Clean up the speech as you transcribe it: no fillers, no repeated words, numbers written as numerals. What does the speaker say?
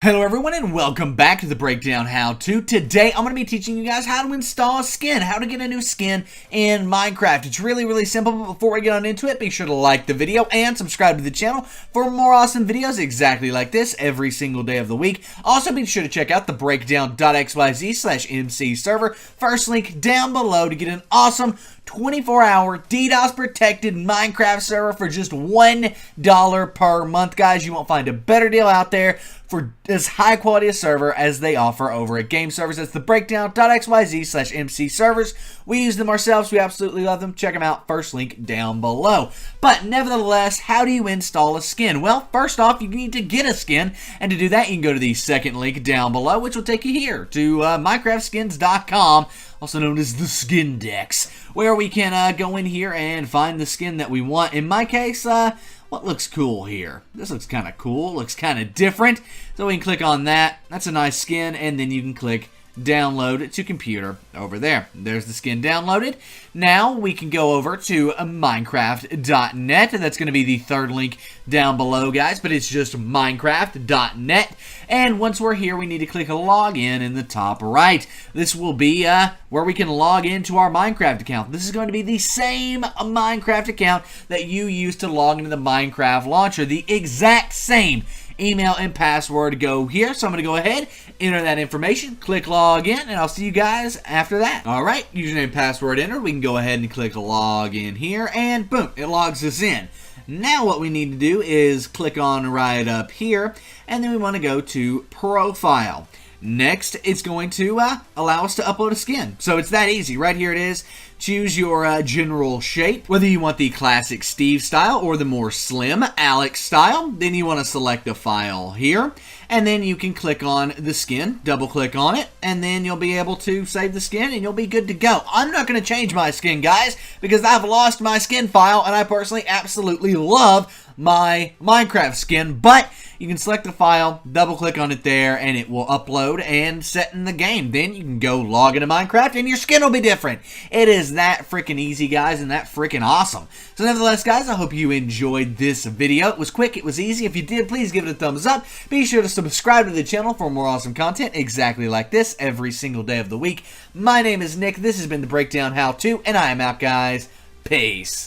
Hello everyone and welcome back to the Breakdown How To. Today I'm going to be teaching you guys how to install a skin, how to get a new skin in Minecraft. It's really simple, but before we get on into it, be sure to like the video and subscribe to the channel for more awesome videos exactly like this every single day of the week. Also be sure to check out the breakdown.xyz/MC server, first link down below, to get an awesome 24-hour DDoS protected Minecraft server for just $1 per month, guys. You won't find a better deal out there for as high quality a server as they offer over at Game Servers. That's the breakdown.xyz/MC servers. We use them ourselves. We absolutely love them. Check them out. First link down below. But nevertheless, how do you install a skin? Well, first off, you need to get a skin. And to do that, you can go to the second link down below, which will take you here to minecraftskins.com, also known as the Skin Dex, where we can go in here and find the skin that we want. In my case, what looks cool here? This looks kind of cool, looks kind of different. So we can click on that. That's a nice skin, and then you can click download it to computer over there. There's the skin downloaded. Now we can go over to Minecraft.net. That's going to be the third link down below, guys, but it's just Minecraft.net. And once we're here, we need to click login in the top right. This will be where we can log into our Minecraft account. This is going to be the same Minecraft account that you use to log into the Minecraft launcher. The exact same email and password go here. So I'm going to go ahead, enter that information, click login, and I'll see you guys after that. Alright, username, password entered. We can go ahead and click login here, and boom, it logs us in. Now what we need to do is click on right up here, and then we want to go to profile. Next, it's going to allow us to upload a skin. So it's that easy. Right here it is. Choose your general shape, whether you want the classic Steve style or the more slim Alex style. Then you want to select a file here, and then you can click on the skin, double click on it, and then you'll be able to save the skin and you'll be good to go. I'm not going to change my skin, guys, because I've lost my skin file, and I personally absolutely love my Minecraft skin, but you can select the file, double click on it there, and it will upload and set in the game. Then you can go log into Minecraft and your skin will be different. It is that freaking easy, guys, and that freaking awesome. So nevertheless, guys, I hope you enjoyed this video. It was quick, it was easy. If you did, please give it a thumbs up. Be sure to subscribe to the channel for more awesome content exactly like this every single day of the week. My name is Nick. This has been the Breakdown How To, and I am out, guys. Peace.